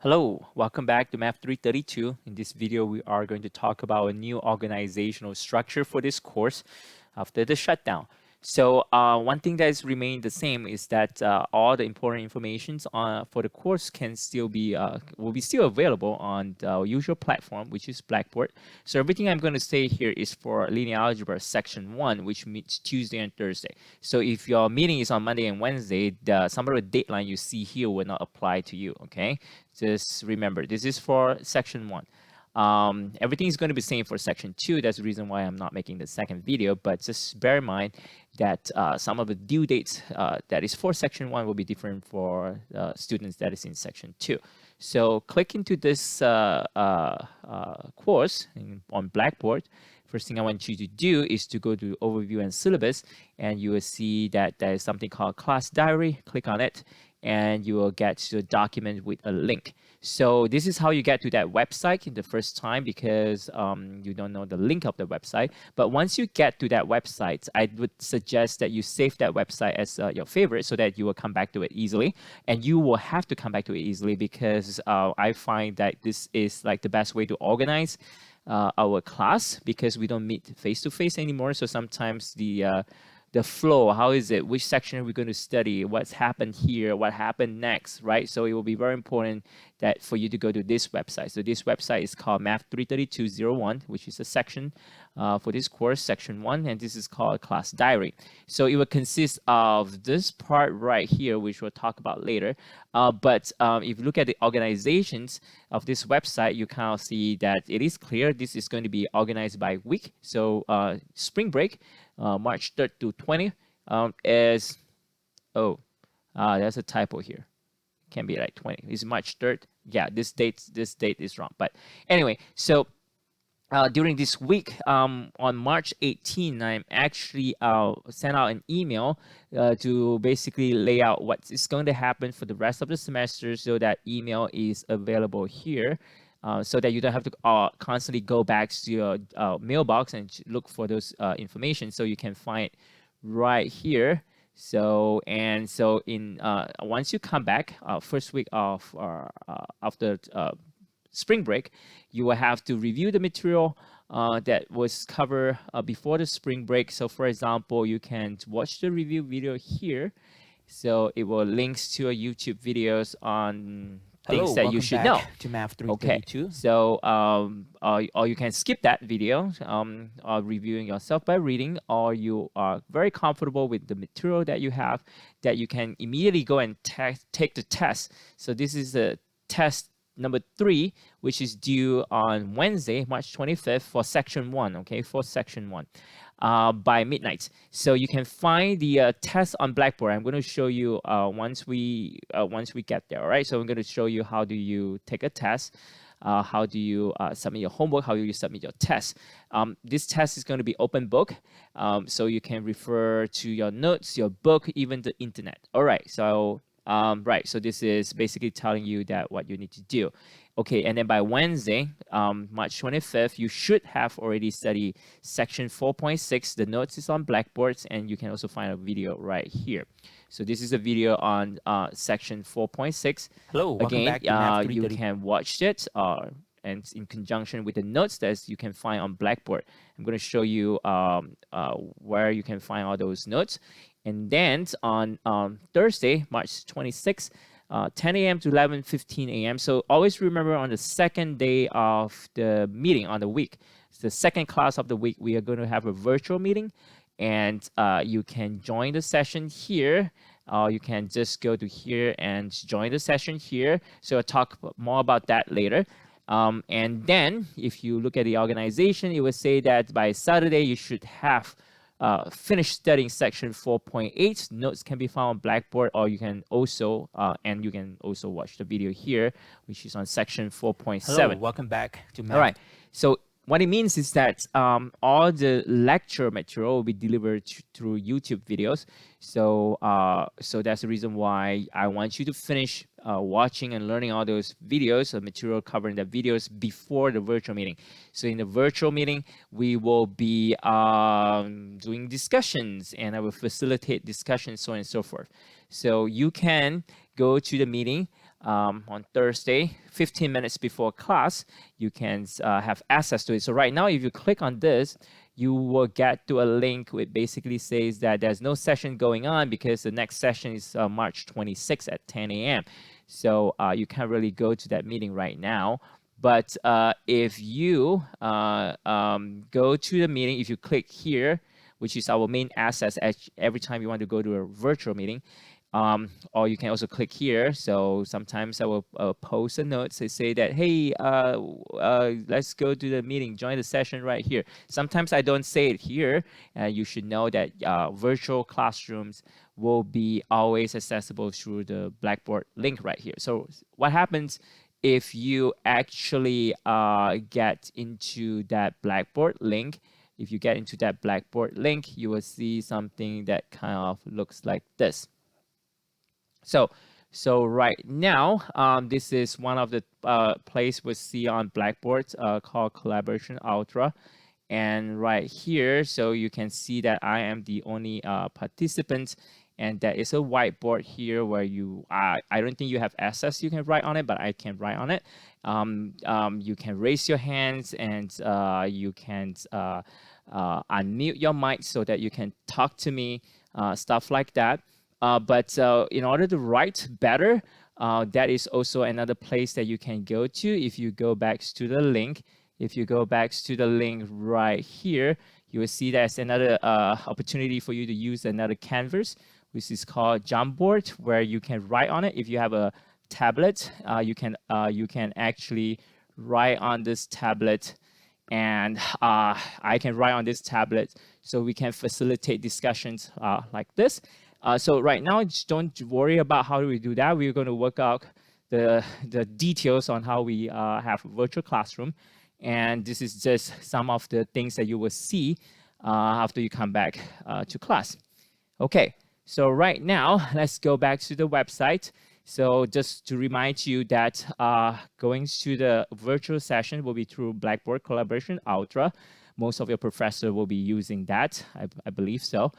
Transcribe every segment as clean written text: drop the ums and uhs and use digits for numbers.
Hello, welcome back to Math 332. In this video, we are going to talk about a new organizational structure for this course after the shutdown. So one thing that has remained the same is that all the important informations for the course can still be will be still available on the usual platform, which is Blackboard. So everything I'm going to say here is for linear algebra section 1, which meets Tuesday and Thursday. So if your meeting is on Monday and Wednesday, some of the deadline you see here will not apply to you. Okay, just remember this is for section 1. Everything is going to be same for section 2. That's the reason why I'm not making the second video, but just bear in mind that some of the due dates that is for section 1 will be different for students that is in section 2. So click into this course on Blackboard. First thing I want you to do is to go to overview and syllabus, and you will see that there is something called class diary. Click on it and you will get to a document with a link. So this is how you get to that website in the first time, because you don't know the link of the website. But once you get to that website, I would suggest that you save that website as your favorite so that you will come back to it easily. And you will have to come back to it easily because I find that this is like the best way to organize our class, because we don't meet face-to-face anymore. So sometimes the flow, how is it, which section are we going to study, what's happened here, what happened next, right? So it will be very important that for you to go to this website. So this website is called Math 33201, which is a section for this course, section 1, and this is called class diary. So it will consist of this part right here, which we'll talk about later. But if you look at the organizations of this website, you kind of see that it is clear this is going to be organized by week. So spring break, March 3rd to 20th is, there's a typo here. Can be like 20. It's March 3rd. Yeah, this date is wrong. But anyway, so during this week, on March 18, I'm actually sent out an email to basically lay out what is going to happen for the rest of the semester. So that email is available here. So that you don't have to constantly go back to your mailbox and look for those information. So you can find it right here. So in once you come back first week of after spring break, you will have to review the material that was covered before the spring break. So for example, you can watch the review video here. So it will links to a YouTube videos on things that you should know. To Math Okay, 332. so or you can skip that video, reviewing yourself by reading, or you are very comfortable with the material that you have, that you can immediately go and take the test. So this is the test number 3, which is due on Wednesday, March 25th for section 1, okay, for section 1. By midnight. So you can find the test on Blackboard. I'm going to show you once we get there. All right. So I'm going to show you how do you take a test, how do you submit your homework, how do you submit your test. This test is going to be open book, so you can refer to your notes, your book, even the internet. All right. So right. So this is basically telling you that what you need to do. Okay, and then by Wednesday, March 25th, you should have already studied section 4.6. The notes is on Blackboards, and you can also find a video right here. So this is a video on section 4.6. Hello, welcome Again, back to Math you 332. can watch it and in conjunction with the notes that you can find on Blackboard. I'm going to show you where you can find all those notes. And then on Thursday, March 26th, 10 a.m. to 11:15 a.m. So always remember, on the second day of the meeting on the week, it's the second class of the week, we are going to have a virtual meeting, and you can join the session here. You can just go to here and join the session here. So I'll talk more about that later. And then if you look at the organization, it will say that by Saturday you should have finish studying section 4.8. Notes can be found on Blackboard, or you can also watch the video here, which is on section 4.7. Hello, welcome back to Math. All right. So what it means is that all the lecture material will be delivered through YouTube videos. So so that's the reason why I want you to finish watching and learning all those videos, the material covering the videos before the virtual meeting. So in the virtual meeting, we will be doing discussions, and I will facilitate discussions, so on and so forth. So you can go to the meeting on Thursday, 15 minutes before class, you can have access to it. So right now, if you click on this, you will get to a link which basically says that there's no session going on because the next session is March 26th at 10 a.m. So you can't really go to that meeting right now. But if you go to the meeting, if you click here, which is our main access every time you want to go to a virtual meeting, or you can also click here. So sometimes I will post a note to say that, hey, let's go to the meeting, join the session right here. Sometimes I don't say it here. You should know that virtual classrooms will be always accessible through the Blackboard link right here. So what happens if you actually get into that Blackboard link? If you get into that Blackboard link, you will see something that kind of looks like this. So right now, this is one of the place we see on Blackboard called Collaboration Ultra. And right here, so you can see that I am the only participant, and there is a whiteboard here where I don't think you have access, you can write on it, but I can write on it. You can raise your hands, and you can unmute your mic so that you can talk to me, stuff like that. But in order to write better, that is also another place that you can go to. If you go back to the link, right here, you will see there's another opportunity for you to use another canvas, which is called Jamboard, where you can write on it. If you have a tablet, you can actually write on this tablet, and I can write on this tablet, so we can facilitate discussions like this. So right now, just don't worry about how do we do that. We're going to work out the details on how we have a virtual classroom. And this is just some of the things that you will see after you come back to class. Okay, so right now, let's go back to the website. So just to remind you that going to the virtual session will be through Blackboard Collaboration Ultra. Most of your professors will be using that, I believe so.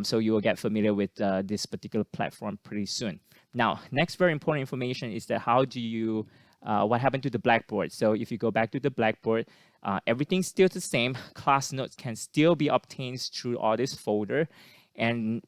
So you will get familiar with this particular platform pretty soon. Now, next very important information is that how do you, what happened to the Blackboard? So if you go back to the Blackboard, everything's still the same. Class notes can still be obtained through all this folder. And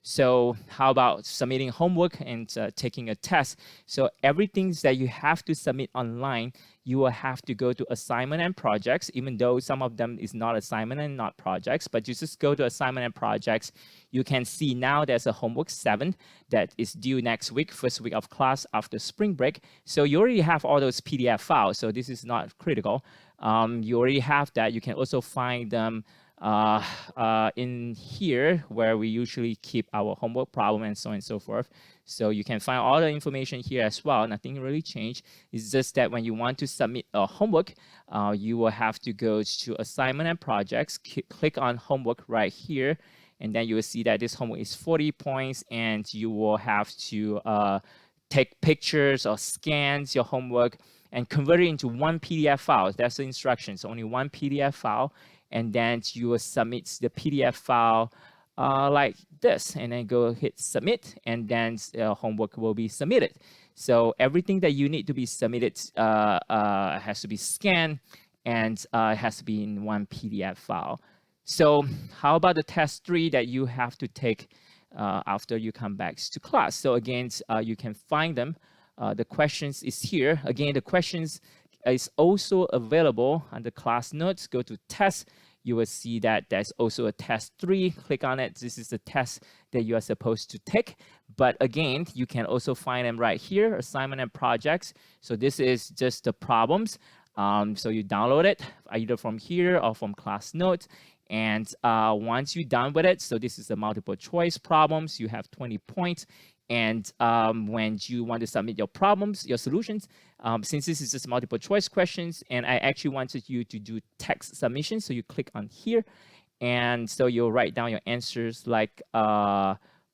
so how about submitting homework and taking a test? So everything that you have to submit online, you will have to go to assignment and projects, even though some of them is not assignment and not projects, but you just go to assignment and projects. You can see now there's a homework 7 that is due next week, first week of class after spring break. So you already have all those PDF files, so this is not critical. You already have that. You can also find them in here where we usually keep our homework problem and so on and so forth. So you can find all the information here as well. Nothing really changed. It's just that when you want to submit a homework, you will have to go to assignment and projects, click on homework right here, and then you will see that this homework is 40 points, and you will have to take pictures or scans your homework and convert it into one PDF file. That's the instructions, only one PDF file. And then you will submit the PDF file like this, and then go hit submit, and then homework will be submitted. So everything that you need to be submitted has to be scanned, and it has to be in one PDF file. So how about the test 3 that you have to take after you come back to class? So again, you can find them. The questions is here. Again, the questions is also available under class notes. Go to test. You will see that there's also a test 3. Click on it. This is the test that you are supposed to take. But again, you can also find them right here, assignment and projects. So this is just the problems. So you download it either from here or from class notes. And once you're done with it, so this is the multiple choice problems. You have 20 points. And when you want to submit your problems, your solutions, since this is just multiple choice questions, and I actually wanted you to do text submission, so you click on here, and so you'll write down your answers like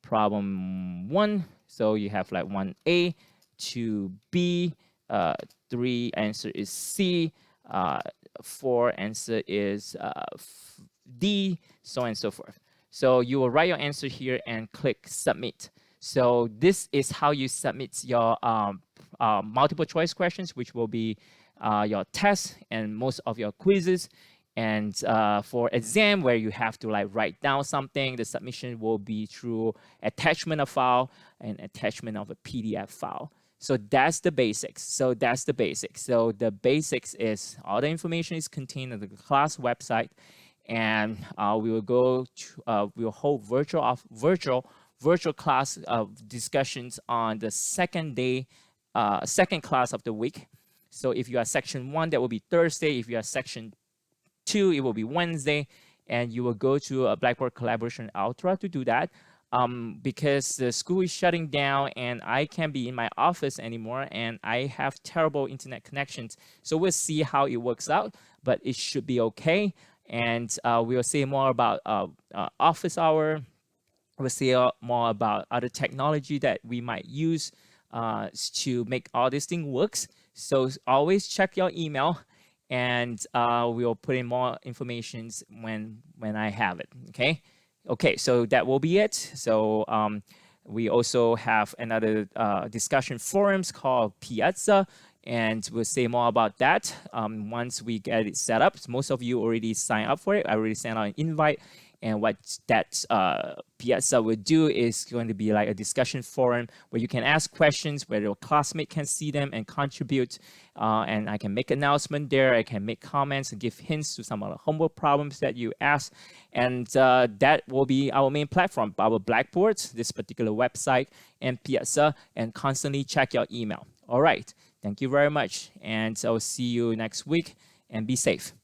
problem 1. So you have like 1A, 2B, 3 answer is C, 4 answer is D, so on and so forth. So you will write your answer here and click submit. So this is how you submit your multiple choice questions, which will be your tests and most of your quizzes. And for exam where you have to like write down something, the submission will be through attachment of file and attachment of a PDF file. So that's the basics. So the basics is all the information is contained on the class website, and we will go to, we will hold virtual class discussions on the second day, second class of the week. So if you are section 1, that will be Thursday. If you are section 2, it will be Wednesday, and you will go to a Blackboard Collaboration Ultra to do that. Because the school is shutting down and I can't be in my office anymore and I have terrible internet connections. So we'll see how it works out, but it should be okay. And we'll say more about office hour. We'll see more about other technology that we might use to make all this thing works. So always check your email, and we'll put in more information when I have it, okay? Okay, so that will be it. So we also have another discussion forums called Piazza, and we'll say more about that once we get it set up. Most of you already signed up for it. I already sent out an invite. And what that Piazza will do is going to be like a discussion forum where you can ask questions, where your classmate can see them and contribute. And I can make announcement there. I can make comments and give hints to some of the homework problems that you ask. And that will be our main platform, our Blackboards, this particular website, and Piazza, and constantly check your email. All right. Thank you very much. And I'll see you next week, and be safe.